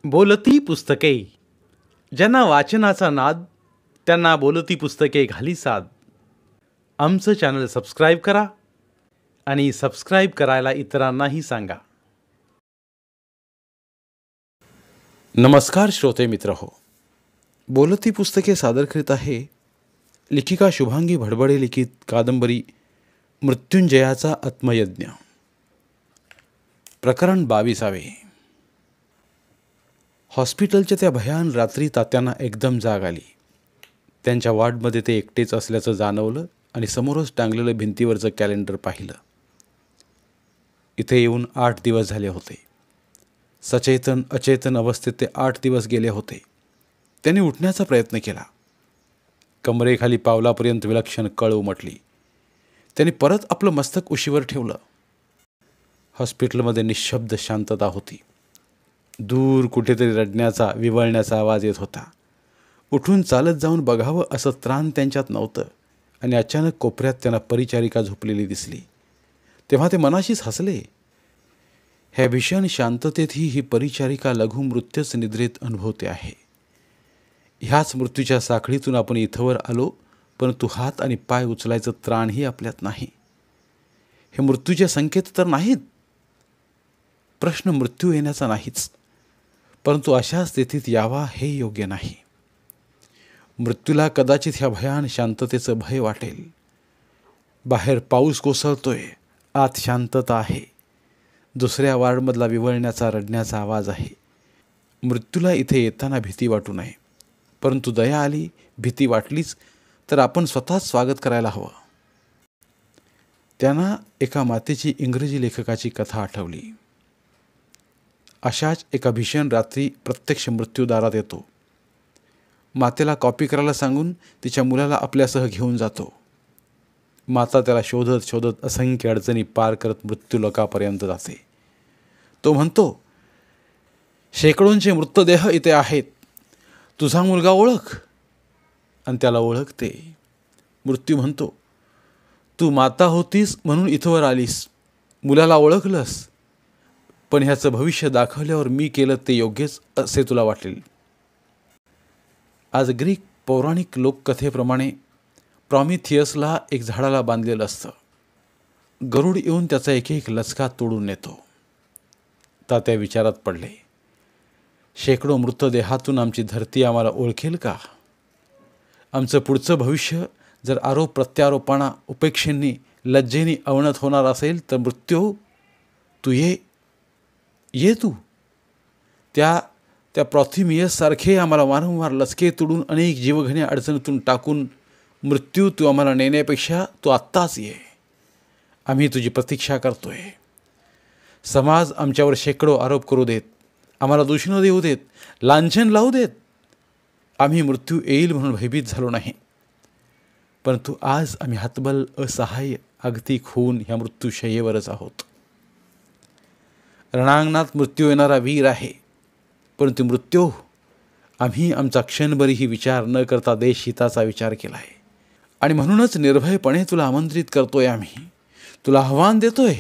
बोलती पुस्तके. ज्यांना वाचनाचा नाद त्यांना बोलती पुस्तके घाली साद. आमचं चॅनल सबस्क्राईब करा आणि सबस्क्राईब करायला इतरांनाही सांगा. नमस्कार श्रोते मित्र हो. बोलती पुस्तके सादर करीत आहे लेखिका शुभांगी भडबडे लिखित कादंबरी मृत्युंजयाचा आत्मयज्ञ. प्रकरण 22. हॉस्पिटलच्या त्या भयान रात्री तात्यांना एकदम जाग आली. त्यांच्या वॉर्डमध्ये ते एकटेच असल्याचं जाणवलं आणि समोरच टांगलेलं भिंतीवरचं कॅलेंडर पाहिलं. इथे येऊन 8 दिवस झाले होते. सचेतन अचेतन अवस्थेत ते 8 दिवस गेले होते. त्यांनी उठण्याचा प्रयत्न केला. कमरेखाली पावलापर्यंत विलक्षण कळ उमटली. त्यांनी परत आपलं मस्तक उशीवर ठेवलं. हॉस्पिटलमध्ये निशब्द शांतता होती. दूर कुठेतरी रडण्याचा विवळण्याचा आवाज येत होता. उठून चालत जाऊन बघावं असं त्राण त्यांच्यात नव्हतं आणि अचानक कोपऱ्यात त्यांना परिचारिका झोपलेली दिसली. तेव्हा ते मनाशीच हसले. ह्या भीषण शांततेतही ही परिचारिका लघुमृत्यूच निद्रेत अनुभवते आहे. ह्याच मृत्यूच्या साखळीतून आपण इथवर आलो, परंतु हात आणि पाय उचलायचं त्राणही आपल्यात नाही. हे मृत्यूचे संकेत तर नाहीत. प्रश्न मृत्यू येण्याचा नाहीच, परंतु अशा स्थितीत यावा हे योग्य नाही. मृत्यूला कदाचित ह्या भयान शांततेचं भय वाटेल. बाहेर पाऊस कोसळतोय, आत शांतता आहे. दुसऱ्या वार्डमधला विवळण्याचा रडण्याचा आवाज आहे. मृत्यूला इथे येताना भीती वाटू नये, परंतु दया आली, भीती वाटलीच तर आपण स्वतःच स्वागत करायला हवं. त्यांना एका मातेची इंग्रजी लेखकाची कथा आठवली. अशाच एका भीषण रात्री प्रत्यक्ष मृत्यू दारात येतो. मातेला कॉपी करायला सांगून तिच्या मुलाला आपल्यासह घेऊन जातो. माता त्याला शोधत शोधत असंख्य अडचणी पार करत मृत्यूलोकापर्यंत जाते. तो म्हणतो, शेकडोंचे मृतदेह इथे आहेत, तुझा मुलगा ओळख. आणि त्याला ओळखते. मृत्यू म्हणतो, तू माता होतीस म्हणून इथवर आलीस, मुलाला ओळखलंस, पण ह्याचं भविष्य दाखवल्यावर मी केलं ते योग्यच असे तुला वाटेल. आज ग्रीक पौराणिक लोककथेप्रमाणे प्रॉमिथियसला एक झाडाला बांधलेलं असतं. गरुड येऊन त्याचा एक एक लचका तोडून नेतो. तात्या विचारात पडले. शेकडो मृतदेहातून आमची धरती आम्हाला ओळखेल का? आमचं पुढचं भविष्य जर आरोप प्रत्यारोपांना उपेक्षेंनी लज्जेनी अवनत होणार असेल तर मृत्यू तू ये तू. त्या प्रॉथिमियससारखे आम्हाला वारंवार लचके तोडून अनेक जीवघेणे अडचणीतून टाकून मृत्यू तू आम्हाला नेण्यापेक्षा तू आत्ताच ये. आम्ही तुझी प्रतीक्षा करतोय. समाज आमच्यावर शेकडो आरोप करू देत, आम्हाला दूषणं देऊ देत, लांछन लावू देत. आम्ही मृत्यू येईल म्हणून भयभीत झालो नाही, परंतु आज आम्ही हतबल असहाय्य अगतिक होऊन ह्या मृत्यूशय्येवरच आहोत. रणांगणात मृत्यू येणारा वीर आहे, परंतु मृत्यू आम्ही आमचा क्षणभरही विचार न करता देशहिताचा विचार केला आहे आणि म्हणूनच निर्भयपणे तुला आमंत्रित करतोय. आम्ही तुला आव्हान देतोय,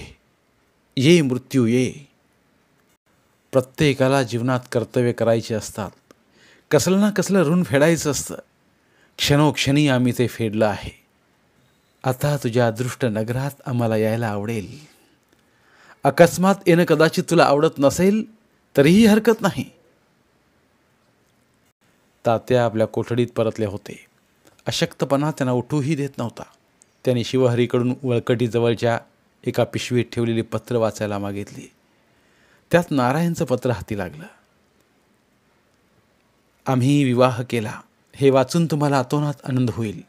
ये मृत्यू ये. प्रत्येकाला जीवनात कर्तव्य करायचे असतात. कसलं ना कसलं ऋण फेडायचं असतं. क्षणोक्षणी आम्ही ते फेडलं आहे. आता तुझ्या अदृष्ट नगरात आम्हाला यायला आवडेल. अकस्मात येणं कदाचित तुला आवडत नसेल तरीही हरकत नाही. तात्या आपल्या कोठडीत परतले होते. अशक्तपणा त्यांना उठूही देत नव्हता. त्यांनी शिवहरीकडून वळकटीजवळच्या एका पिशवीत ठेवलेली पत्र वाचायला मागितली. त्यात नारायणचं पत्र हाती लागलं. आम्ही विवाह केला हे वाचून तुम्हाला अतोनात आनंद होईल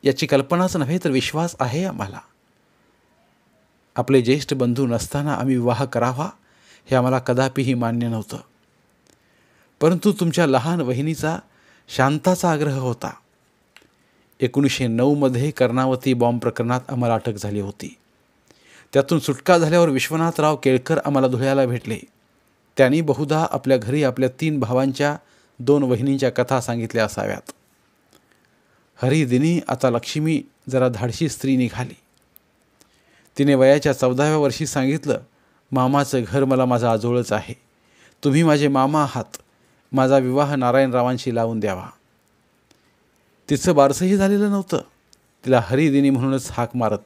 याची कल्पनाच नव्हे तर विश्वास आहे आम्हाला. आपले ज्येष्ठ बंधू नसताना आम्ही विवाह करावा हे आम्हाला कदापिही मान्य नव्हतं, परंतु तुमच्या लहान वहिनीचा शांताचा आग्रह होता. 1909 कर्णावती बॉम्ब प्रकरणात आम्हाला अटक झाली होती. त्यातून सुटका झाल्यावर विश्वनाथराव केळकर आम्हाला धुळ्याला भेटले. त्यांनी बहुधा आपल्या घरी आपल्या 3 भावांच्या 2 वहिनींच्या कथा सांगितल्या असाव्यात. हरिदिनी आता लक्ष्मी जरा धाडशी स्त्री निघाली. तिने वयाच्या 14व्या वर्षी सांगितलं, मामाचं घर मला माझं आजोळच आहे. तुम्ही माझे मामा आहात. माझा विवाह नारायणरावांशी लावून द्यावा. तिचं बारसंही झालेलं नव्हतं. तिला हरिदिनी म्हणूनच हाक मारत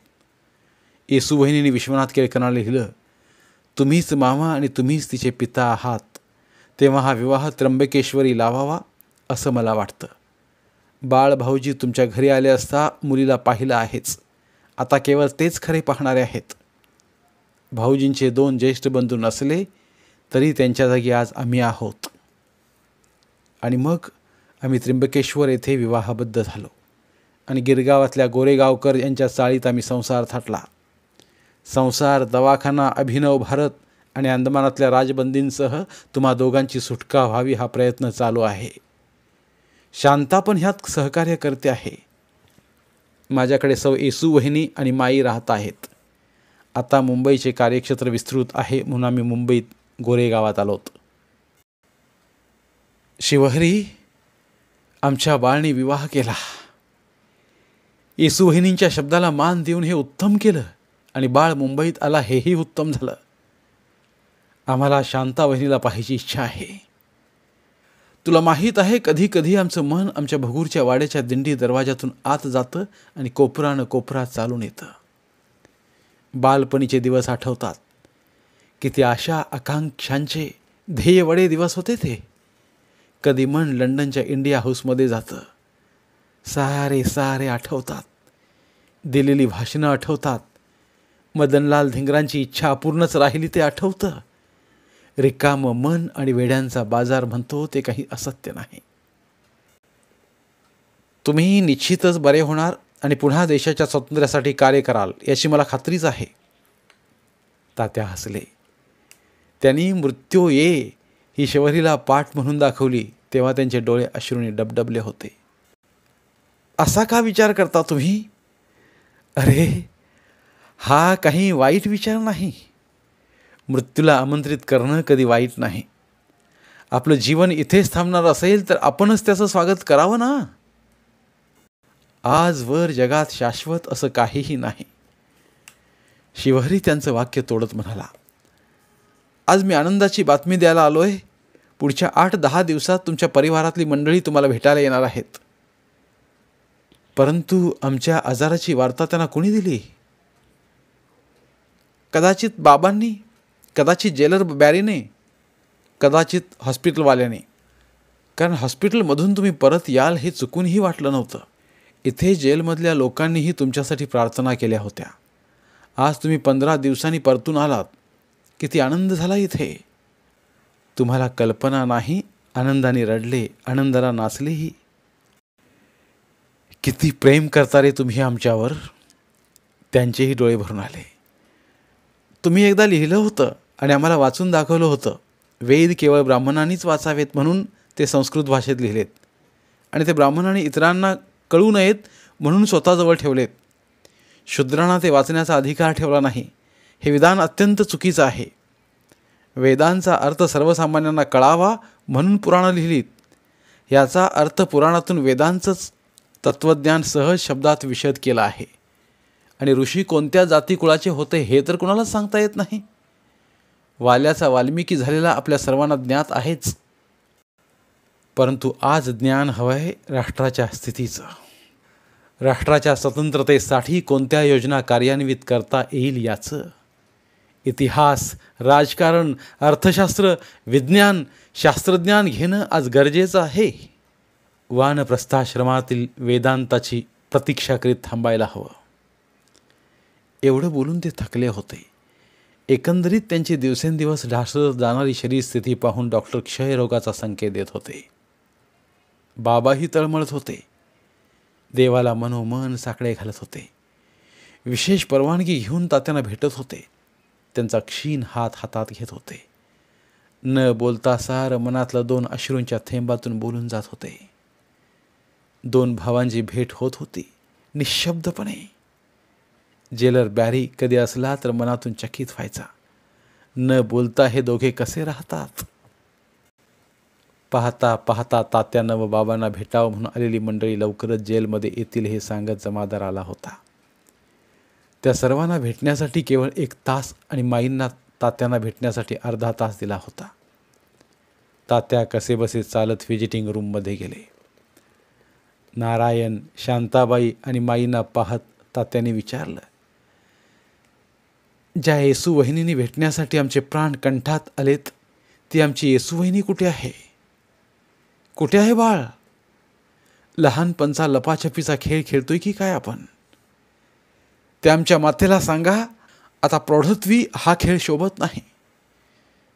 येसूबहिणीने विश्वनाथ केळकरांना लिहिलं, तुम्हीच मामा आणि तुम्हीच तिचे पिता आहात, तेव्हा हा विवाह त्र्यंबकेश्वरी लावावा असं मला वाटतं. बाळ भाऊजी तुमच्या घरी आले असता मुलीला पाहिलं आहेच. आता केवळ तेच खरे पाहणारे आहेत. भाऊजींचे 2 ज्येष्ठ बंधू नसले तरी त्यांच्या जागी आज आम्ही आहोत. आणि मग आम्ही त्र्यंबकेश्वर येथे विवाहबद्ध झालो आणि गिरगावातल्या गोरेगावकर यांच्या चाळीत आम्ही संसार थाटला. संसार, दवाखाना, अभिनव भारत आणि अंदमानातल्या राजबंदींसह तुम्हा दोघांची सुटका व्हावी हा प्रयत्न चालू आहे. शांता पण ह्यात सहकार्य करते आहे. माझ्याकडे सौ येसूवहिनी आणि माई राहत आहेत. आता मुंबईचे कार्यक्षेत्र विस्तृत आहे म्हणून आम्ही मुंबईत गोरेगावात आलोत. शिवहरी, आमच्या बाळने विवाह केला. येसूवहिनींच्या शब्दाला मान देऊन हे उत्तम केलं आणि बाळ मुंबईत आला हेही उत्तम झालं. आम्हाला शांता वहिनीला पाहायची इच्छा आहे. तुला माहीत आहे, कधी कधी आमचं मन आमच्या भगूरच्या वाड्याच्या दिंडी दरवाजातून आत जातं आणि कोपरानं कोपरा चालून येतं. बालपणीचे दिवस आठवतात. किती आशा आकांक्षांचे ध्येयवडे दिवस होते ते. कधी मन लंडनच्या इंडिया हाऊसमध्ये जातं. सारे सारे आठवतात. दिलेली भाषणं आठवतात. मदनलाल धिंगरांची इच्छा अपूर्णच राहिली ते आठवतं. रिकामं मन आणि वेड्यांचा बाजार म्हणतो ते काही असत्य नाही. तुम्ही निश्चितच बरे होणार आणि पुन्हा देशाच्या स्वातंत्र्यासाठी कार्य कराल याची मला खात्रीच आहे. तात्या हसले. त्यांनी मृत्यू ये ही शिवहरीला पाठ म्हणून दाखवली तेव्हा त्यांचे डोळे अश्रूने डबडबले होते. असा का विचार करता तुम्ही? अरे, हा काही वाईट विचार नाही. मृत्यूला आमंत्रित करणं कधी वाईट नाही. आपलं जीवन इथेच थांबणार असेल तर आपणच त्याचं स्वागत करावं ना. आजवर जगात शाश्वत असं काहीही नाही. शिवहरी त्यांचं वाक्य तोडत म्हणाला, आज मी आनंदाची बातमी द्यायला आलोय. पुढच्या 8-10 दिवसात तुमच्या परिवारातली मंडळी तुम्हाला भेटायला येणार आहेत. परंतु आमच्या आजाराची वार्ता त्यांना कोणी दिली? कदाचित बाबांनी, कदाचित जेलर बॅरीने, कदाचित हॉस्पिटलवाल्याने. कारण हॉस्पिटलमधून तुम्ही परत याल हे चुकूनही वाटलं नव्हतं. इथे जेलमधल्या लोकांनीही तुमच्यासाठी प्रार्थना केल्या होत्या. आज तुम्ही 15 दिवसांनी परतून आलात. किती आनंद झाला इथे. तुम्हाला कल्पना नाही. आनंदाने रडले, आनंदाला नाचलेही. किती प्रेम करता रे तुम्ही आमच्यावर. त्यांचेही डोळे भरून आले. तुम्ही एकदा लिहिलं होतं आणि आम्हाला वाचून दाखवलं होतं. वेद केवळ ब्राह्मणांनीच वाचावेत म्हणून ते संस्कृत भाषेत लिहिलेत आणि ते ब्राह्मणांनी इतरांना कळू नयेत म्हणून स्वतःजवळ ठेवलेत. शूद्रांना ते वाचण्याचा अधिकार ठेवला नाही. हे विधान अत्यंत चुकीचं आहे. वेदांचा अर्थ सर्वसामान्यांना कळावा म्हणून पुराणं लिहिलीत. याचा अर्थ पुराणातून वेदांचंच तत्त्वज्ञान सहज शब्दात विशद केला आहे. आणि ऋषी कोणत्या जातीकुळाचे होते हे तर कुणालाच सांगता येत नाही. वाल्याचा वाल्मिकी झालेला आपल्या सर्वांना ज्ञात आहेच. परंतु आज ज्ञान हवंय राष्ट्राच्या स्थितीचं. राष्ट्राच्या स्वतंत्रतेसाठी कोणत्या योजना कार्यान्वित करता येईल याचं. इतिहास, राजकारण, अर्थशास्त्र, विज्ञान, शास्त्रज्ञान घेणं आज गरजेचं आहे. वानप्रस्थाश्रमातील वेदांताची प्रतीक्षा करीत थांबायला हवं. एवढं बोलून ते थकले होते. एकंदरीत त्यांची दिवसेंदिवस ढासळत जाणारी शरीरस्थिती पाहून डॉक्टर क्षयरोगाचा संकेत देत होते. बाबाही तळमळत होते. देवाला मनोमन साकडे घालत होते. विशेष परवानगी घेऊन तात्यांना भेटत होते. त्यांचा क्षीण हात हातात घेत होते. न बोलता सार मनातलं 2 अश्रूंच्या थेंबातून बोलून जात होते. 2 भावांची भेट होत होती निशब्दपणे. जेलर बॅरी कधी असला तर मनातून चकित व्हायचा. न बोलता हे दोघे कसे राहतात. पाहता पाहता तात्यांना व बाबांना भेटावं म्हणून आलेली मंडळी लवकरच जेलमध्ये येतील हे सांगत जमादार आला होता. त्या सर्वांना भेटण्यासाठी केवळ 1 तास आणि माईंना तात्यांना भेटण्यासाठी अर्धा तास दिला होता. तात्या कसेबसे चालत व्हिजिटिंग रूममध्ये गेले. नारायण, शांताबाई आणि माईंना पाहत तात्याने विचारलं, ज्या येसू वहिनींनी भेटण्यासाठी आमचे प्राण कंठात आलेत, ती आमची येसू वहिनी कुठे आहे? कुठे आहे बाळ? लहानपणचा लपाछपीचा खेळ खेळतोय की काय आपण? ते आमच्या मातेला सांगा, आता प्रौढत्वी हा खेळ शोभत नाही.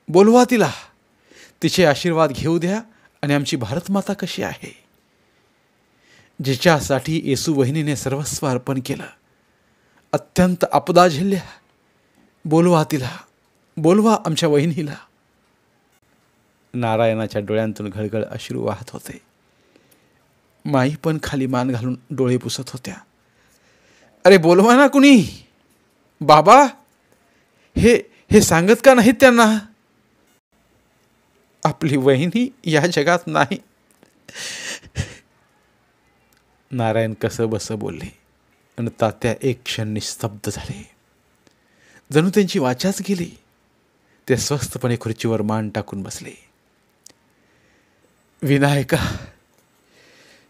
बोलवा तिला, तिचे आशीर्वाद घेऊ द्या. आणि आमची भारतमाता कशी आहे, जिच्यासाठी येसू वहिनीने सर्वस्व अर्पण केलं, अत्यंत आपदा झेलल्या? बोलवा तिला, बोलवा आमच्या वहिनीला. नारायणाच्या डोळ्यांतून घळघळ अश्रू वाहत होते. माई पण खाली मान घालून डोळे पुसत होत्या. अरे बोलवा ना कुणी. बाबा, हे सांगत का नाहीत त्यांना? आपली वहिनी या जगात नाही. नारायण कसं बसं बोलले आणि तात्या एक क्षण निस्तब्ध झाले. जणू त्यांची वाचाच गेली. ते स्वस्थपणे खुर्चीवर मान टाकून बसले. विनायका,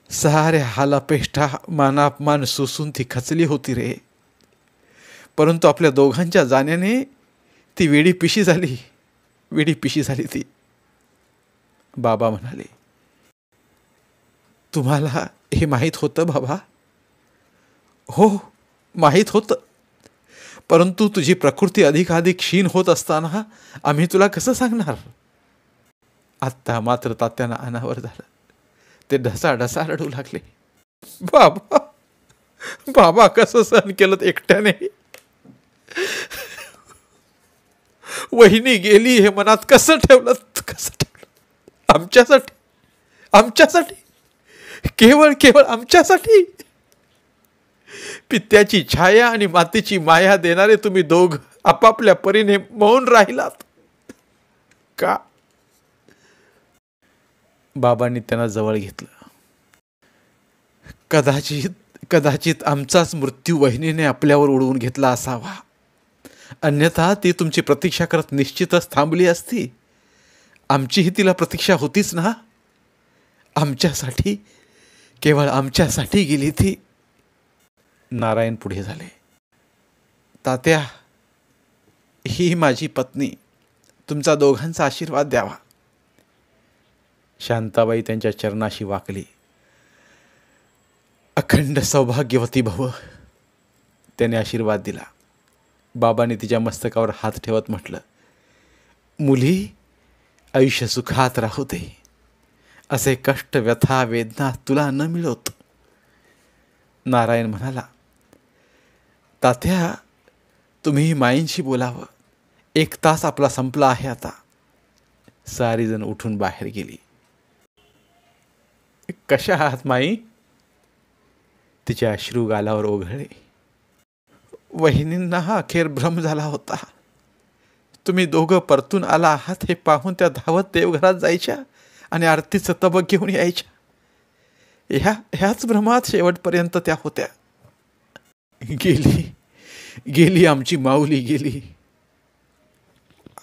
साऱ्या हालापेष्टा मानापमान सोसून ती खचली होती रे. परंतु आपल्या दोघांच्या जाण्याने ती वेडी पिशी झाली ती. बाबा म्हणाले, तुम्हाला हे माहीत होतं बाबा? हो, माहीत होतं. परंतु तुझी प्रकृती अधिकाधिक क्षीण होत असताना आम्ही तुला कसं सांगणार? आत्ता मात्र तात्यांना अनावर झालं. ते ढसाढसा रडू लागले. बाबा, बाबा कसं सहन केलं एकट्याने? वहिनी गेली हे मनात कसं ठेवलं? आमच्यासाठी, केवळ आमच्यासाठी. पित्याची छाया आणि मातेची माया देणारे तुम्ही दोघ आपापल्या परीने मौन राहिलात का? बाबांनी त्यांना जवळ घेतलं. कदाचित आमचाच मृत्यू वहिनीने आपल्यावर उडवून घेतला असावा, अन्यथा ती तुमची प्रतीक्षा करत निश्चितच थांबली असती. आमचीही तिला प्रतीक्षा होतीच ना. आमच्यासाठी, केवळ आमच्यासाठी गेली ती. नारायण पुढे झाले. तात्या, ही माझी पत्नी, तुमचा दोघांचा आशीर्वाद द्यावा. शांताबाई त्यांच्या चरणाशी वाकली. अखंड सौभाग्यवती भव, त्याने आशीर्वाद दिला. बाबांनी तिच्या मस्तकावर हात ठेवत म्हटलं, मुली, आयुष्य सुखात राहू दे. असे कष्ट, व्यथा, वेदना तुला न मिळवत. नारायण म्हणाला, तात्या, तुम्ही माईंशी बोलावं. 1 तास आपला संपला आहे आता. सारी जण उठून बाहेर गेली. कशा आहात माई? तिचे अश्रू गालावर ओघळले. वहिनींना हा अखेर भ्रम झाला होता. तुम्ही दोघं परतून आला आहात हे पाहून त्या धावत देवघरात जायच्या आणि आरतीचं तबक घेऊन यायच्या. ह्याच भ्रमात शेवटपर्यंत त्या होत्या. गेली आमची माऊली गेली.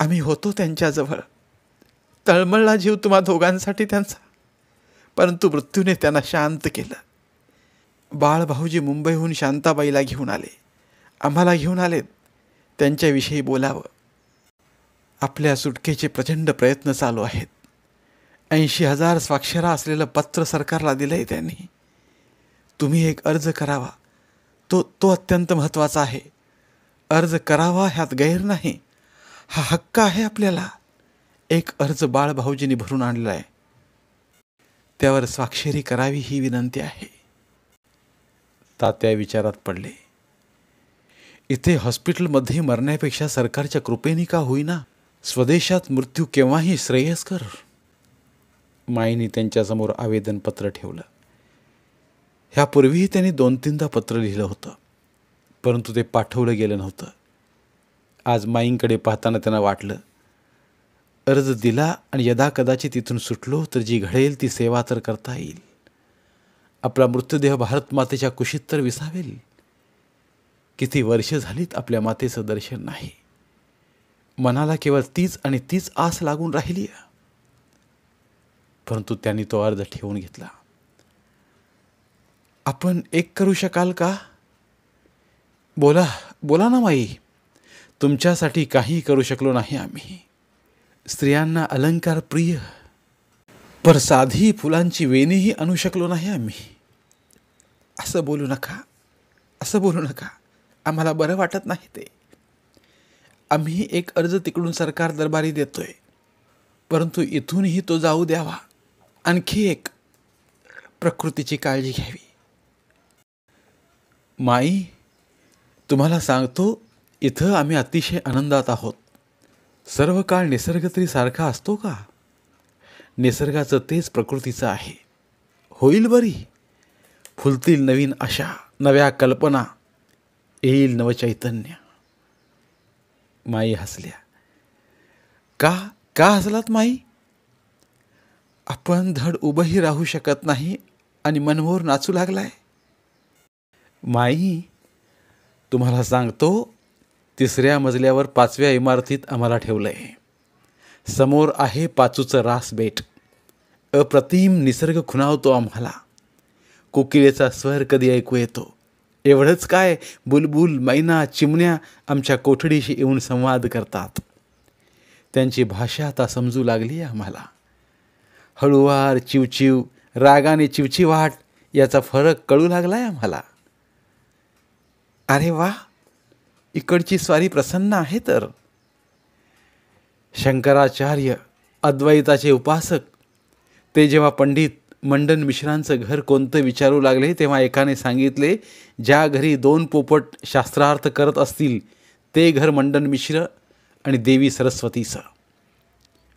आम्ही होतो त्यांच्याजवळ. तळमळला जीव तुम्हा दोघांसाठी त्यांचा. परंतु मृत्यूने त्यांना शांत केलं. बाळ भाऊजी मुंबईहून शांताबाईला घेऊन आले. आम्हाला घेऊन आलेत. त्यांच्याविषयी बोलावं. आपल्या सुटकेचे प्रचंड प्रयत्न चालू आहेत. 80,000 स्वाक्षरा असलेलं पत्र सरकारला दिलंय त्यांनी. तुम्ही एक अर्ज करावा. तो अत्यंत महत्त्वाचा आहे. अर्ज करावा ह्यात गैर नाही. हा हक्क आहे आपल्याला. एक अर्ज बाळ भाऊजींनी भरून आणला आहे. त्यावर स्वाक्षरी करावी ही विनंती आहे. तात्या विचारात पडले. इथे हॉस्पिटलमध्ये मरण्यापेक्षा सरकारच्या कृपेने का होईना स्वदेशात मृत्यू केव्हाही श्रेयस्कर. माईंनी त्यांच्यासमोर आवेदनपत्र ठेवलं. ह्यापूर्वीही त्यांनी 2-3दा पत्र लिहिलं होतं, परंतु ते पाठवलं गेलं नव्हतं. आज माईंकडे पाहताना त्यांना वाटलं, अर्ज दिला आणि यदा कदाचित तिथून सुटलो तर जी घडेल ती सेवा तर करता येईल. आपला मृतदेह भारत मातेच्या कुशीत तर विसावेल. किती वर्ष झालीत आपल्या मातेचं दर्शन नाही. मनाला केवळ तीच आणि तीच आस लागून राहिली. परंतु त्यांनी तो अर्ज ठेवून घेतला. आपण एक करू शकाल का? बोला बोला ना माई. तुमच्यासाठी काही करू शकलो नाही आम्ही. स्त्रियांना अलंकार प्रिय, पर साधी फुलांची वेणीही आणू शकलो नाही आम्ही. असं बोलू नका, असं बोलू नका. आम्हाला बरं वाटत नाही ते. आम्ही एक अर्ज तिकडून सरकार दरबारी देतोय, परंतु इथूनही तो जाऊ द्यावा. आणखी एक, प्रकृतीची काळजी घ्यावी. माई, तुम्हाला सांगतो, इथं आम्ही अतिशय आनंदात आहोत. सर्व काळ निसर्ग तरी सारखा असतो का? निसर्गाचं तेच प्रकृतीचं आहे. होईल बरी. फुलतील नवीन आशा, नव्या कल्पना, येईल नवचैतन्य. माई हसल्या. का का हसलात माई? आपण धड उभंही राहू शकत नाही आणि मनमोर नाचू लागलाय. माई, तुम्हाला सांगतो, 3ऱ्या मजल्यावर 5व्या इमारतीत आम्हाला ठेवलंय. समोर आहे पाचूचं रास बेट. अप्रतिम निसर्ग खुणावतो आम्हाला. कोकिळेचा स्वर कधी ऐकू येतो. एवढंच काय, बुलबुल, मैना, चिमण्या आमच्या कोठडीशी येऊन संवाद करतात. त्यांची भाषा आता समजू लागली आम्हाला. हळुवार चिवचिव, रागाने चिवचिवाट याचा फरक कळू लागलाय आम्हाला. अरे वा, इकडची स्वारी प्रसन्न आहे तर. शंकराचार्य, अद्वैताचे उपासक, ते जेव्हा पंडित मंडन मिश्रांचं घर कोणतं विचारू लागले, तेव्हा एकाने सांगितले, ज्या घरी 2 पोपट शास्त्रार्थ करत असतील ते घर मंडन मिश्र आणि देवी सरस्वतीचं.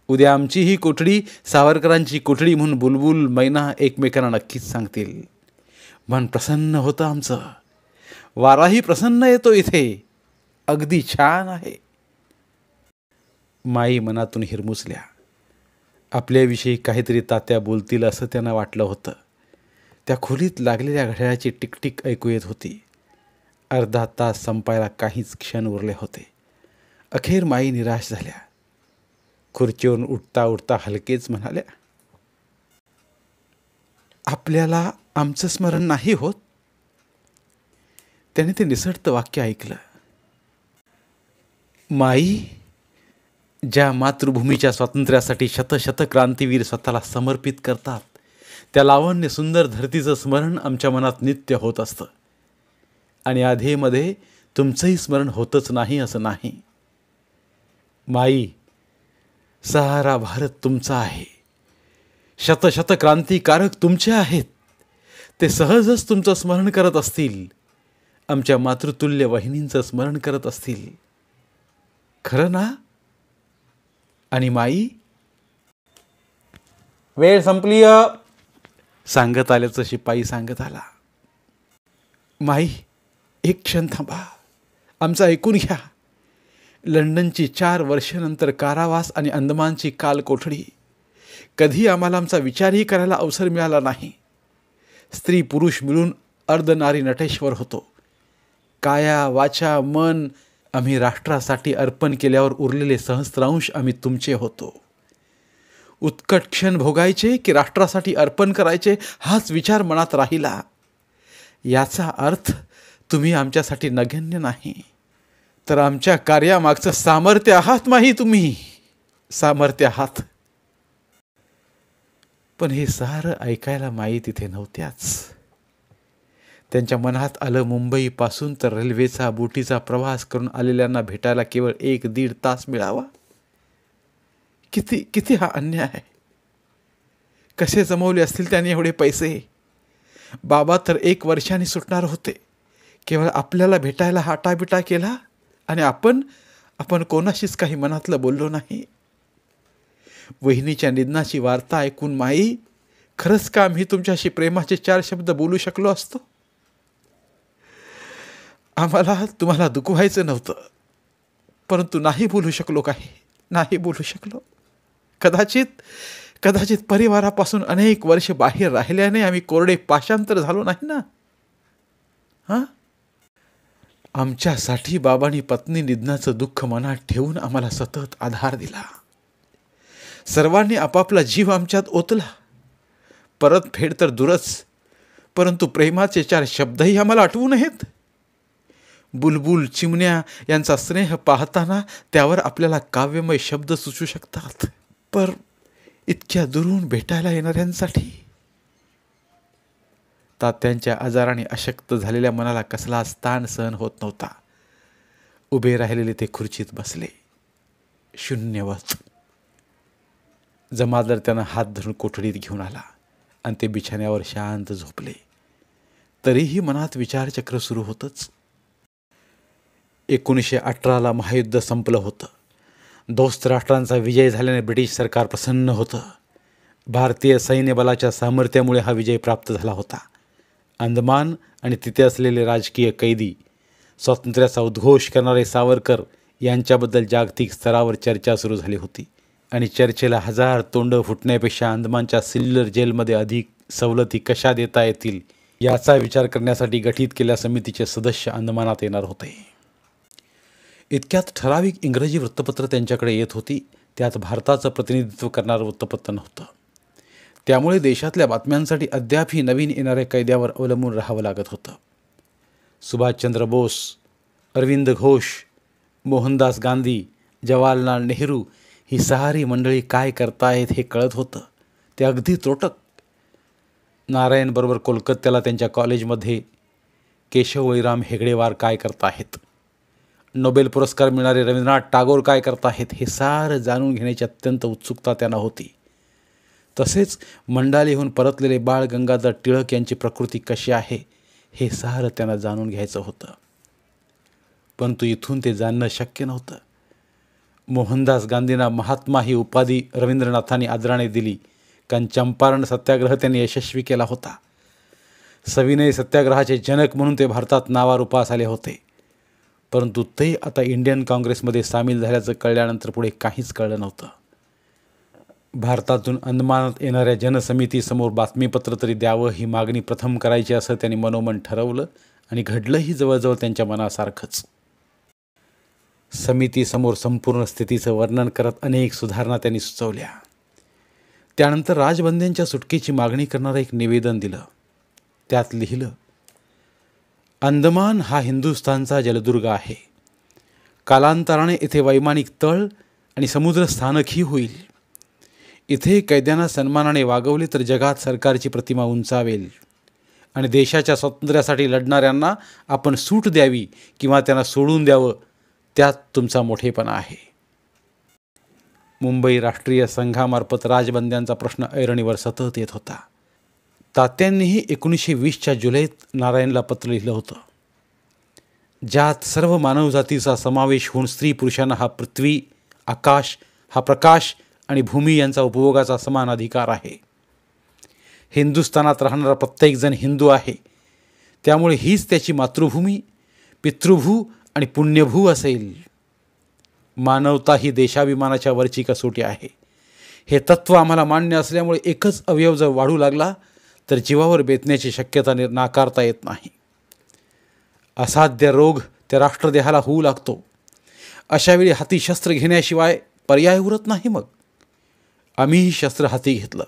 उद्या आमचीही कोठडी सावरकरांची कोठडी म्हणून बुलबुल, मैना एकमेकांना नक्कीच सांगतील. मन प्रसन्न होतं आमचं. वाराही प्रसन्न येतो इथे. अगदी छान आहे. माई मनातून हिरमुसल्या. आपल्याविषयी काहीतरी तात्या बोलतील असं त्यांना वाटलं होतं. त्या खोलीत लागलेल्या घड्याळाची टिकटिक ऐकू येत होती. अर्धा तास संपायला काहीच क्षण उरले होते. अखेर माई निराश झाल्या. खुर्चीवरून उठता उठता हलकेच म्हणाल्या, आपल्याला आमचं स्मरण नाही होत. त्याने ते निसटतं वाक्य ऐकलं. माई, ज्या मातृभूमीच्या स्वातंत्र्यासाठी शतशत क्रांतीवीर स्वतःला समर्पित करतात, त्या लावण्य सुंदर धरतीचं स्मरण आमच्या मनात नित्य होत असतं. आणि आधेमध्ये तुमचंही स्मरण होतच नाही असं नाही. माई, सहारा भारत तुमचा आहे. शतशत क्रांतिकारक तुमचे आहेत. ते सहजच तुमचं स्मरण करत असतील. आमच्या मातृतुल्य वाहिनींचं स्मरण करत असतील. खरं ना? आणि माई, वेळ संपली सांगत आल्याचं शिपाई सांगत आला. माई, एक क्षण थांबा. आमचं ऐकून घ्या. लंडनची 4 वर्षानंतर कारावास आणि अंदमानची काल कोठडी. कधी आम्हाला आमचा विचारही करायला अवसर मिळाला नाही. स्त्री पुरुष मिळून अर्धनारी नटेश्वर होतो. काया वाचा मन आम्ही राष्ट्रासाठी अर्पण केल्यावर उरलेले सहस्त्रांश आम्ही तुमचे होतो. उत्कट क्षण भोगायचे की राष्ट्रासाठी अर्पण करायचे हाच विचार मनात राहिला. याचा अर्थ तुम्ही आमच्यासाठी नगण्य नाही, तर आमच्या कार्यामागचं सामर्थ्य आहात. माही, तुम्ही सामर्थ्य आहात. पण हे सारं ऐकायला माई तिथे नव्हत्याच. त्यांच्या मनात आलं, मुंबईपासून तर रेल्वेचा बोटीचा प्रवास करून आलेल्यांना भेटायला केवळ 1-1.5 तास मिळावा. किती किती हा अन्याय आहे. कसे जमवले असतील त्यांनी एवढे पैसे. बाबा तर 1 वर्षाने सुटणार होते. केवळ आपल्याला भेटायला हाटाबिटा केला आणि आपण कोणाशीच काही मनातलं बोललो नाही. वहिनीच्या निधनाची वार्ता ऐकून माई, खरंच का आम्ही तुमच्याशी प्रेमाचे 4 शब्द बोलू शकलो असतो? आम्हाला तुम्हाला दुखवायचं नव्हतं, परंतु नाही बोलू शकलो. नाही बोलू शकलो. कदाचित परिवारापासून अनेक वर्ष बाहेर राहिल्याने आम्ही कोरडे पाषांतर झालो नाही ना. आमच्यासाठी बाबांनी पत्नी निधनाचं दुःख मनात ठेवून आम्हाला सतत आधार दिला. सर्वांनी आपापला जीव आमच्यात ओतला. परतफेड तर दूरच, परंतु प्रेमाचे 4 शब्दही आम्हाला आठवू नयेत. बुलबुल, चिमण्या यांचा स्नेह पाहताना त्यावर आपल्याला काव्यमय शब्द सुचू शकतात, पर इतक्या दुरून भेटायला येणाऱ्यांसाठी. तात्यांच्या आजाराने अशक्त झालेल्या मनाला कसलाच ताण सहन होत नव्हता. उभे राहिलेले ते खुर्चीत बसले, शून्यवत. जमादार त्यांना हात धरून कोठडीत घेऊन आला आणि ते बिछाण्यावर शांत झोपले. तरीही मनात विचारचक्र सुरू होतंच. 1918ला महायुद्ध संपलं होतं. दोस्त राष्ट्रांचा विजय झाल्याने ब्रिटिश सरकार प्रसन्न होतं. भारतीय सैन्य बलाच्या सामर्थ्यामुळे हा विजय प्राप्त झाला होता. अंदमान आणि तिथे असलेले राजकीय कैदी, स्वातंत्र्याचा उद्घोष करणारे सावरकर यांच्याबद्दल जागतिक स्तरावर चर्चा सुरू झाली होती आणि चर्चेला 1000 तोंड फुटण्यापेक्षा अंदमानच्या सिल्लर जेलमध्ये अधिक सवलती कशा देता येतील याचा विचार करण्यासाठी गठीत केलेल्या समितीचे सदस्य अंदमानात येणार होते. इतक्यात ठराविक इंग्रजी वृत्तपत्र त्यांच्याकडे येत होती. त्यात भारताचं प्रतिनिधित्व करणारं वृत्तपत्र नव्हतं. त्यामुळे देशातल्या बातम्यांसाठी अद्यापही नवीन येणाऱ्या कैद्यावर अवलंबून राहावं लागत होतं. सुभाषचंद्र बोस, अरविंद घोष, मोहनदास गांधी, जवाहरलाल नेहरू ही सारी मंडळी काय करतायत हे कळत होतं. ते अगदी त्रोटक. नारायणबरोबर कोलकात्याला त्यांच्या कॉलेजमध्ये केशवराम हेगडेवार काय करताहेत, नोबेल पुरस्कार मिळणारे रवींद्रनाथ टागोर काय करताहेत हे सारं जाणून घेण्याची अत्यंत उत्सुकता त्यांना होती. तसेच मंडालीहून परतलेले बाळ गंगाधर टिळक यांची प्रकृती कशी आहे हे सारं त्यांना जाणून घ्यायचं होतं. परंतु इथून ते जाणणं शक्य नव्हतं. मोहनदास गांधींना महात्मा ही उपाधी रवींद्रनाथांनी आदराने दिली, कारण चंपारण सत्याग्रह त्यांनी यशस्वी केला होता. सविनय सत्याग्रहाचे जनक म्हणून ते भारतात नावारूपास आले होते. परंतु ते आता इंडियन काँग्रेसमध्ये सामील झाल्याचं कळल्यानंतर पुढे काहीच कळलं नव्हतं. भारतातून अंदमानात येणाऱ्या जनसमितीसमोर बातमीपत्र तरी द्यावं ही मागणी प्रथम करायची असं त्यांनी मनोमन ठरवलं आणि घडलंही जवळजवळ त्यांच्या मनासारखंच. समितीसमोर संपूर्ण स्थितीचं वर्णन करत अनेक सुधारणा त्यांनी सुचवल्या. त्यानंतर राजबंद्यांच्या सुटकेची मागणी करणारं एक निवेदन दिलं. त्यात लिहिलं, अंदमान हा हिंदुस्थानचा जलदुर्ग आहे. कालांतराने इथे वैमानिक तळ आणि समुद्रस्थानकही होईल. इथे कैद्यांना सन्मानाने वागवले तर जगात सरकारची प्रतिमा उंचावेल आणि देशाच्या स्वातंत्र्यासाठी लढणाऱ्यांना आपण सूट द्यावी किंवा त्यांना सोडून द्यावं, त्यात तुमचा मोठेपणा आहे. मुंबई राष्ट्रीय संघामार्फत राजबंद्यांचा प्रश्न ऐरणीवर सतत येत होता. तात्यांनीही 1920च्या जुलैत नारायणला पत्र लिहिलं होतं, ज्यात सर्व मानवजातीचा समावेश होऊन स्त्री पुरुषांना हा पृथ्वी, आकाश, हा प्रकाश आणि भूमी यांचा उपभोगाचा समान अधिकार आहे. हिंदुस्थानात राहणारा प्रत्येकजण हिंदू आहे. त्यामुळे हीच त्याची मातृभूमी, पितृभू आणि पुण्यभू असेल. मानवता ही देशाभिमानाच्या वरची कसोटी आहे. हे तत्त्व आम्हाला मान्य असल्यामुळे एकच अवयव जर वाढू लागला तर जीवावर बेतण्याची शक्यता नाकारता येत नाही. असाध्य रोग त्या राष्ट्रदेहाला होऊ लागतो. अशावेळी हाती शस्त्र घेण्याशिवाय पर्याय उरत नाही. मग आम्हीही शस्त्र हाती घेतलं.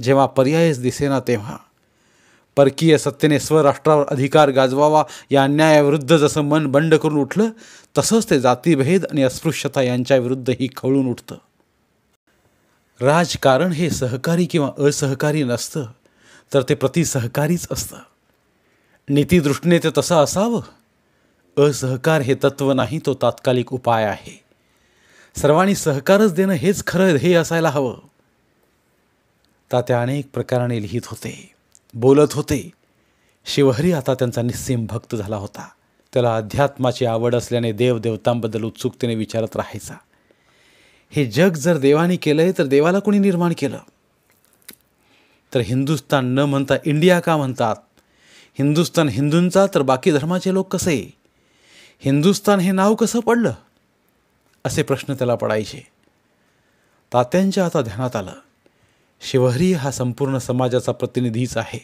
जेव्हा पर्यायच दिसेना तेव्हा परकीय सत्तेने स्वराष्ट्रावर अधिकार गाजवावा या अन्यायाविरुद्ध जसं मन बंड करून उठलं, तसंच ते जातीभेद आणि अस्पृश्यता यांच्याविरुद्धही खवळून उठतं. राजकारण हे सहकारी किंवा असहकारी नसतं, तर ते प्रतिसहकारीच असतं. नीतिदृष्टीने ते तसं असावं. असहकार हे तत्त्व नाही, तो तात्कालिक उपाय आहे. सर्वांनी सहकारच देणं हेच खरं ध्येय असायला हवं. तात्या अनेक प्रकाराने लिहित होते, बोलत होते. शिवहरी आता त्यांचा निस्सीम भक्त झाला होता. त्याला अध्यात्माची आवड असल्याने देवदेवतांबद्दल उत्सुकतेने विचारत राहायचा. हे जग जर देवाने केलंय तर देवाला कोणी निर्माण केलं? तर हिंदुस्तान न म्हणता इंडिया का म्हणतात? हिंदुस्तान हिंदूंचा तर बाकी धर्माचे लोक कसे? हिंदुस्तान हे नाव कसं पडलं? असे प्रश्न त्याला पडायचे. तात्यांच्या आता ध्यानात आलं, शिवहरी हा संपूर्ण समाजाचा प्रतिनिधीच आहे.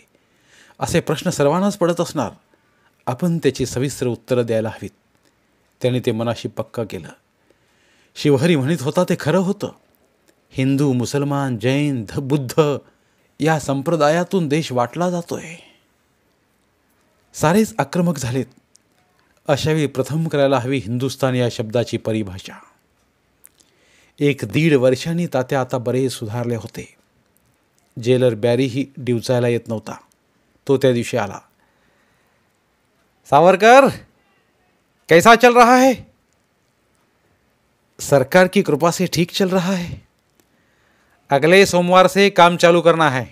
असे प्रश्न सर्वांनाच पडत असणार. आपण त्याची सविस्तर उत्तरं द्यायला हवीत. त्याने ते मनाशी पक्का केलं. शिवहरी म्हणत होता ते खरं होतं. हिंदू, मुसलमान, जैन, बुद्ध या संप्रदायातून देश वाटला जातोय. सारेच आक्रमक झालेत. अशावेळी प्रथम करायला हवी हिंदुस्थान या शब्दाची परिभाषा. 1-1.5 वर्षांनी तात्या आता बरेच सुधारले होते. जेलर बॅरीही डिवचायला येत नव्हता. तो त्या दिवशी आला. सावरकर, कैसा चल रहा है? सरकार की कृपा से ठीक चल रहा है. अगले सोमवार से काम चालू करना है.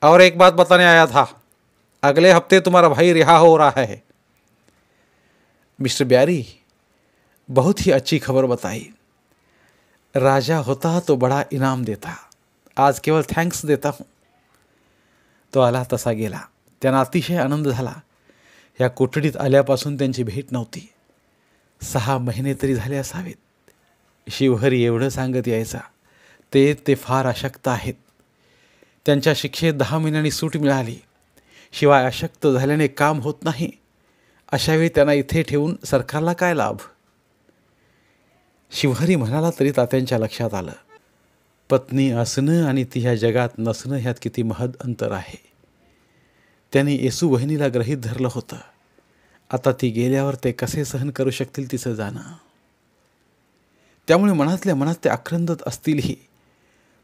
और एक बात बताने आया था, अगले हफ्ते तुम्हारा भाई रिहा हो रहा है. मिस्टर ब्यारी, बहुत ही अच्छी खबर बताई. राजा होता तो बड़ा इनाम देता, आज केवळ थँक्स देता हूँ. तो आला तसा गेला. त्यांना अतिशय आनंद झाला. या कोठडीत आल्यापासून त्यांची भेट नव्हती. 6 महिने तरी झाले असावेत. शिवहरी एवढं सांगत यायचा, ते फार अशक्त आहेत. त्यांच्या शिक्षेत 10 महिन्यांनी सूट मिळाली. शिवाय अशक्त झाल्याने काम होत नाही. अशावेळी त्यांना इथे ठेवून सरकारला काय लाभ? शिवहरी म्हणाला तरी तात्यांच्या लक्षात आलं, पत्नी असणं आणि ती ह्या जगात नसणं ह्यात किती महद अंतर आहे. त्यांनी येसू बहिणीला गृहीत धरलं होतं. आता ती गेल्यावर ते कसे सहन करू शकतील तिचं जाणं. त्यामुळे मनातल्या मनात ते आक्रंदत असतीलही,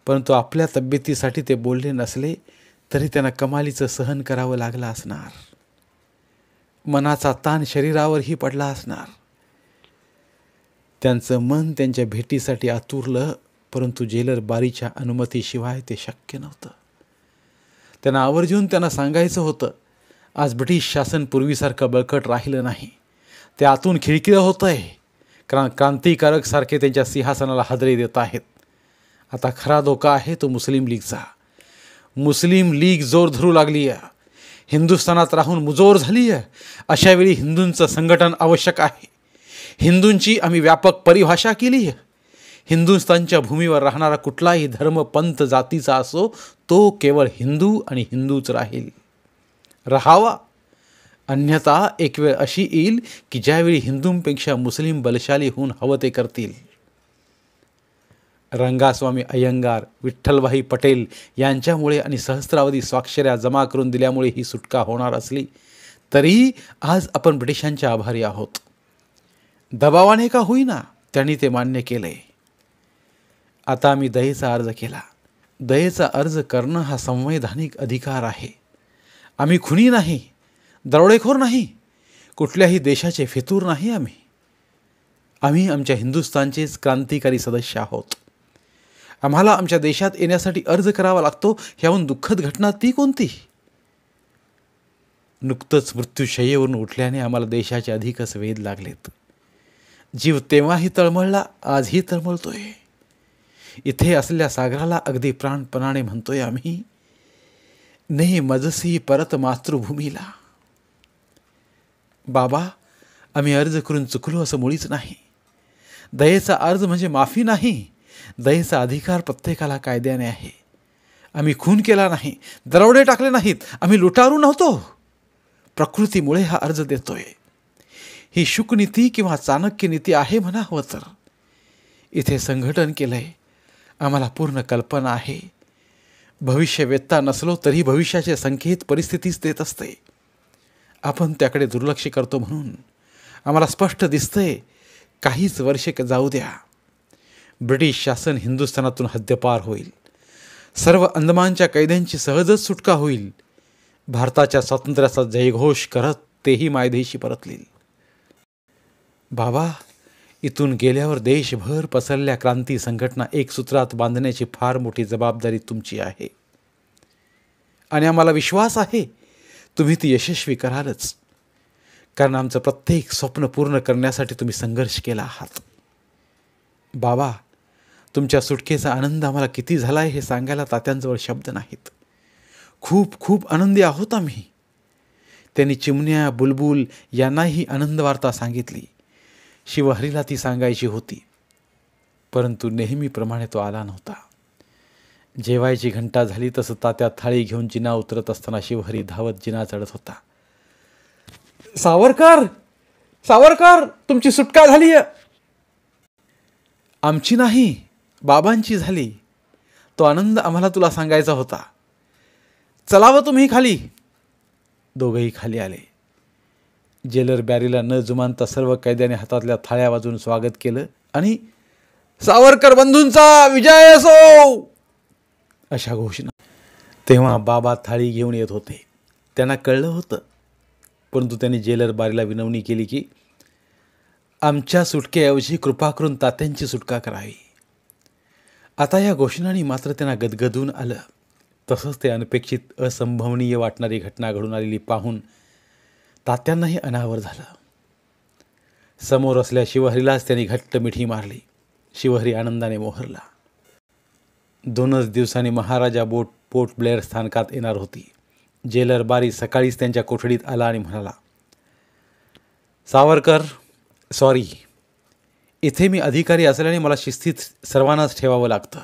परंतु आपल्या तब्येतीसाठी ते बोलले नसले तरी त्यांना कमालीचं सहन करावं लागलं असणार. मनाचा ताण शरीरावरही पडला असणार. त्यांचं मन त्यांच्या भेटीसाठी आतुरलं, परंतु जेलर बारीच्या अनुमतीशिवाय ते शक्य नव्हतं. त्यांना आवर्जून त्यांना सांगायचं होतं, आज ब्रिटिश शासन पूर्वीसारखं बळकट राहिलं नाही. ते आतून खिळखिळं होतं आहे. क्रांतिकारक सारखे त्यांच्या सिंहासनाला हादरे देत आहेत. आता खरा धोका आहे तो मुस्लिम लीगचा. मुस्लिम लीग जोर धरू लागली आहे. हिंदुस्थानात राहून मुजोर झाली आहे. अशावेळी हिंदूंचं संघटन आवश्यक आहे. हिंदूंची आम्ही व्यापक परिभाषा केली आहे. हिंदुस्थानच्या भूमीवर राहणारा कुठलाही धर्म, पंथ, जातीचा असो, तो केवळ हिंदू आणि हिंदूच राहील, राहावा. अन्यथा एक वेळ अशी येईल की ज्यावेळी हिंदूंपेक्षा मुस्लिम बलशाली होऊन हवं ते करतील. रंगास्वामी अय्यंगार, विठ्ठलभाई पटेल यांच्यामुळे आणि सहस्रावधी स्वाक्षऱ्या जमा करून दिल्यामुळे ही सुटका होणार असली तरीही आज आपण ब्रिटिशांच्या आभारी आहोत. दबावाने का होईना त्यांनी ते मान्य केले. आता आम्ही दयेचा अर्ज केला. दयेचा अर्ज करणं हा संवैधानिक अधिकार आहे. आम्ही खुनी नाही, दरोडेखोर नाही, कुठल्याही देशाचे फितूर नाही. आम्ही आमच्या हिंदुस्थानचेच क्रांतिकारी सदस्य आहोत. आम्हाला आमच्या देशात येण्यासाठी अर्ज करावा लागतो. ह्याहून दुःखद घटना ती कोणती? नुकतंच मृत्यूशय्येवरून उठल्याने आम्हाला देशाचे अधिकच वेध लागलेत. जीव तेव्हाही तळमळला, आजही तळमळतोय. इथे असलेल्या सागराला अगदी प्राणपणाने म्हणतोय आम्ही, ने मजसी परत मातृभूमीला. बाबा, आम्ही अर्ज करून चुकलो असं मुळीच नाही. दयेचा अर्ज म्हणजे माफी नाही. दयेचा अधिकार प्रत्येकाला कायद्याने आहे. आम्ही खून केला नाही, दरोडे टाकले नाहीत, आम्ही लुटारू नव्हतो. प्रकृतीमुळे हा अर्ज देतोय. ही शुकनीती किंवा चाणक्य नीती आहे म्हणा हवं तर. इथे संघटन केलंय, आम्हाला पूर्ण कल्पना आहे. भविष्य वेत्ता नसलो तरी भविष्याचे संकेत परिस्थितीच देत असते. आपण त्याकडे दुर्लक्ष करतो म्हणून आम्हाला स्पष्ट दिसतंय, काहीच वर्षे जाऊ द्या, ब्रिटिश शासन हिंदुस्थानातून हद्दपार होईल. सर्व अंदमानच्या कैद्यांची सहजच सुटका होईल. भारताच्या स्वातंत्र्याचा जयघोष करत तेही मायदेशी परततील. बाबा, इथून गेल्यावर देशभर पसरलेल्या क्रांती संघटना एक सूत्रात बांधण्याची फार मोठी जबाबदारी तुमची आहे. आणि आम्हाला विश्वास आहे तुम्ही ती यशस्वी करालच. कारण आमचं प्रत्येक स्वप्न पूर्ण करण्यासाठी तुम्ही संघर्ष केला आहात. बाबा, तुमच्या सुटकेचा आनंद आम्हाला किती झाला आहे हे सांगायला तात्यांजवळ शब्द नाहीत. खूप खूप आनंदी आहोत आम्ही. त्यांनी चिमण्या, बुलबुल यांनाही आनंद वार्ता सांगितली. शिवहरीला ती सांगायची होती, परंतु नेहमीप्रमाणे तो आला नव्हता. जेवायची घंटा झाली तसं तात्या थाळी घेऊन जिना उतरत असताना शिवहरी धावत जिना चढत होता. सावरकर, सावरकर, तुमची सुटका झाली. आमची नाही, बाबांची झाली. तो आनंद आम्हाला तुला सांगायचा होता. चलावं तुम्ही खाली. दोघंही खाली आले. जेलर बॅरीला न जुमानता सर्व कैद्याने हातातल्या थाळ्या वाजून स्वागत केलं आणि सावरकर बंधूंचा विजय असो अशा घोषणा. तेव्हा बाबा थाळी घेऊन येत होते. त्यांना कळलं होतं, परंतु त्यांनी जेलर बारीला विनवणी केली की आमच्या सुटकेऐवजी कृपा करून तात्यांची सुटका करावी. आता या घोषणांनी मात्र त्यांना गदगदून आलं. तसंच ते अनपेक्षित असंभवनीय वाटणारी घटना घडून आलेली पाहून तात्यांनाही अनावर झालं. समोर असल्या शिवहरीलाच त्यांनी घट्ट मिठी मारली. शिवहरी आनंदाने मोहरला. 2च दिवसांनी महाराजा पोर्ट ब्लेअर स्थानकात येणार होती. जेलर बारी सकाळीच त्यांच्या कोठडीत आला आणि म्हणाला, सावरकर, सॉरी, इथे मी अधिकारी असल्याने मला शिस्तीत सर्वांनाच ठेवावं लागतं.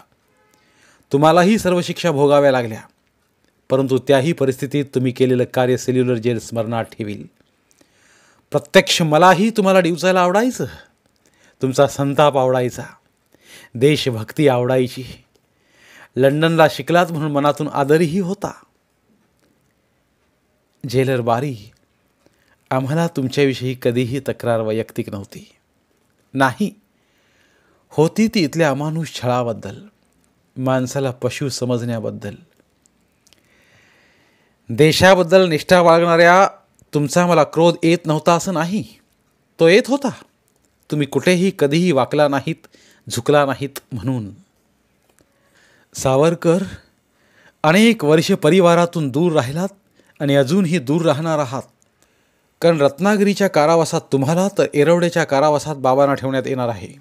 तुम्हालाही सर्व शिक्षा भोगाव्या लागल्या, परंतु त्याही परिस्थितीत तुम्ही केलेलं कार्य सेल्युलर जेल स्मरणात ठेवील. प्रत्यक्ष मलाही तुम्हाला डिवचायला आवडायचं. तुमचा संताप आवडायचा, देशभक्ती आवडायची. लंडनला शिकलात म्हणून मनातून आदरही होता. जेलर बारी, आम्हाला तुमच्याविषयी कधीही तक्रार वैयक्तिक नव्हती. नाही, होती ती इथल्या अमानुष छळाबद्दल, माणसाला पशु समजण्याबद्दल. देशाबद्दल निष्ठा बाळगणाऱ्या तुमचा मला क्रोध येत नव्हता असं नाही, तो येत होता. तुम्ही कुठेही कधीही वाकला नाहीत, झुकला नाहीत म्हणून. सावरकर, अनेक वर्ष परिवारातून दूर राहिलात आणि अजूनही दूर राहणार आहात. कारण रत्नागिरीच्या कारावासात तुम्हाला तर एरवड्याच्या कारावासात बाबांना ठेवण्यात येणार आहे.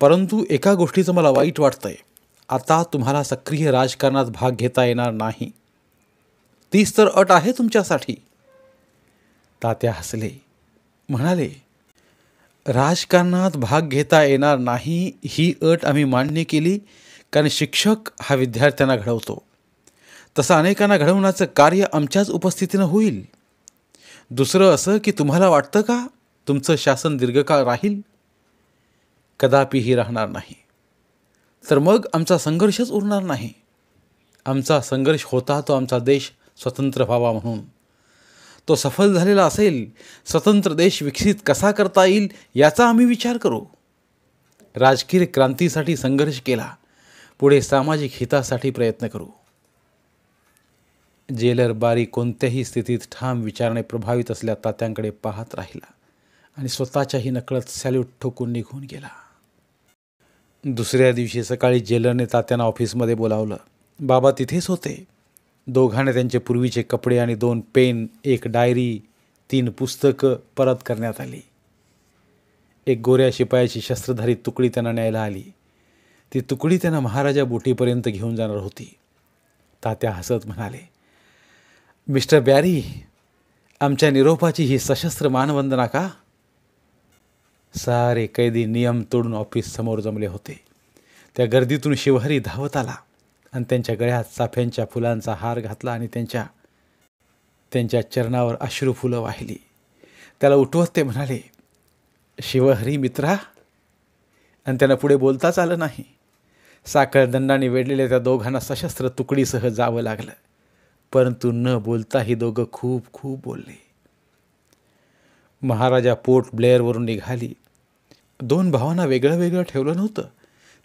परंतु एका गोष्टीचं मला वाईट वाटतंय, आता तुम्हाला सक्रिय राजकारणात भाग घेता येणार नाही. तीच तर अट आहे तुमच्यासाठी. तात्या हसले, म्हणाले, राजकारणात भाग घेता येणार नाही ही अट आम्ही मान्य केली, कारण शिक्षक हा विद्यार्थ्यांना घडवतो. तसं अनेकांना घडवण्याचं कार्य आमच्याच उपस्थितीनं होईल. दुसरं असं की तुम्हाला वाटतं का तुमचं शासन दीर्घकाळ राहील? कदापिही राहणार नाही. तर मग आमचा संघर्षच उरणार नाही. आमचा संघर्ष होता तो आमचा देश स्वतंत्र व्हावा म्हणून. तो सफल झालेला असेल, स्वतंत्र देश विकसित कसा करता येईल याचा आम्ही विचार करू. राजकीय क्रांतीसाठी संघर्ष केला, पुढे सामाजिक हितासाठी प्रयत्न करू. जेलर बारी कोणत्याही स्थितीत ठाम विचाराने प्रभावित असल्या तात्यांकडे पाहत राहिला आणि स्वतःच्याही नकळत सॅल्यूट ठोकून निघून गेला. दुसऱ्या दिवशी सकाळी जेलरने तात्यांना ऑफिसमध्ये बोलावलं. बाबा तिथेच होते. दोघांना त्यांचे पूर्वीचे कपडे आणि 2 पेन, 1 डायरी, 3 पुस्तकं परत करण्यात आली. एक गोऱ्या शिपायाची शस्त्रधारी तुकडी त्यांना न्यायला आली. ती तुकडी त्यांना महाराजा बोटीपर्यंत घेऊन जाणार होती. तात्या हसत म्हणाले, मिस्टर बॅरी, आमच्या निरोपाची ही सशस्त्र मानवंदना का? सारे कैदी नियम तोडून ऑफिस समोर जमले होते. त्या गर्दीतून शिवहरी धावत आला आणि त्यांच्या गळ्यात चाफ्यांच्या फुलांचा हार घातला आणि त्यांच्या चरणावर अश्रू फुलं वाहिली. त्याला उठवत ते म्हणाले, शिवहरी मित्रा. आणि त्यांना पुढे बोलताच आलं नाही. साखळदंडाने वेढलेल्या त्या दोघांना सशस्त्र तुकडीसह जावं लागलं, परंतु न बोलताही दोघं खूप खूप बोलले. महाराजा पोर्ट ब्लेअरवरून निघाली. 2 भावांना वेगळं वेगळं ठेवलं नव्हतं,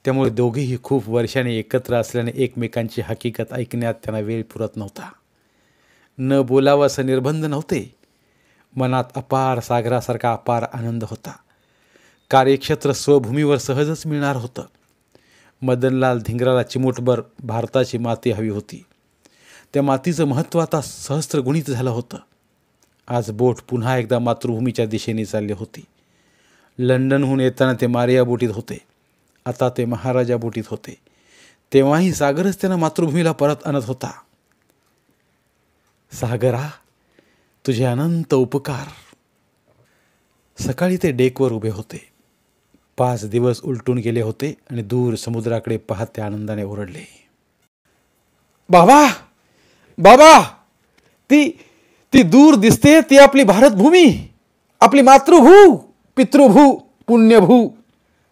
त्यामुळे दोघेही खूप वर्षांनी एकत्र असल्याने एकमेकांची हकीकत ऐकण्यात त्यांना वेळ पुरत नव्हता. न बोलावं असं निर्बंध नव्हते. मनात अपार सागरासारखा अपार आनंद होता. कार्यक्षेत्र स्वभूमीवर सहजच मिळणार होतं. मदनलाल धिंगराला चिमूटभर भारताची माती हवी होती. त्या मातीचं महत्त्व आता सहस्त्रगुणित झालं होतं. आज बोट पुन्हा एकदा मातृभूमीच्या दिशेने चालली होती. लंडनहून येताना ते मारिया बोटीत होते, आता ते महाराजा बोटीत होते. तेव्हाही सागरच त्यांना मातृभूमीला परत आणत होता. सागरा, तुझे अनंत उपकार. सकाळी ते डेकवर उभे होते. 5 दिवस उलटून गेले होते आणि दूर समुद्राकडे पाहत ते आनंदाने ओरडले, बाबा, बाबा, ती दूर दिसते, ती आपली भारतभूमी, आपली मातृभू, पितृभू, पुण्यभू,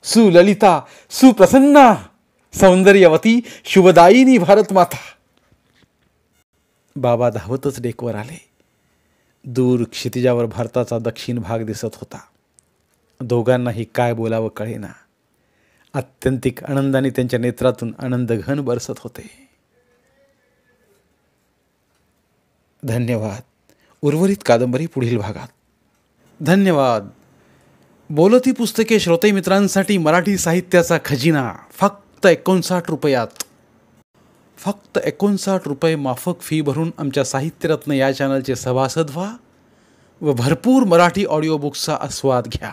सुललिता, सुप्रसन्ना, सौंदर्यवती, शुभदायिनी भारत माता. बाबा धावतच डेकवर आले. दूर क्षितिजावर भारताचा दक्षिण भाग दिसत होता. दोघांनाही काय बोलावं कळेना. आत्यंतिक आनंदाने त्यांच्या नेत्रातून आनंदघन बरसत होते. धन्यवाद. उर्वरित कादंबरी पुढील भागात. धन्यवाद. बोलती पुस्तके श्रोते मित्रांसाठी मराठी साहित्याचा खजिना फक्त 59 रुपयात. फक्त 59 रुपये माफक फी भरून आमच्या साहित्यरत्न या चॅनलचे सभासद व्हा व भरपूर मराठी ऑडिओ बुक्सचा आस्वाद घ्या.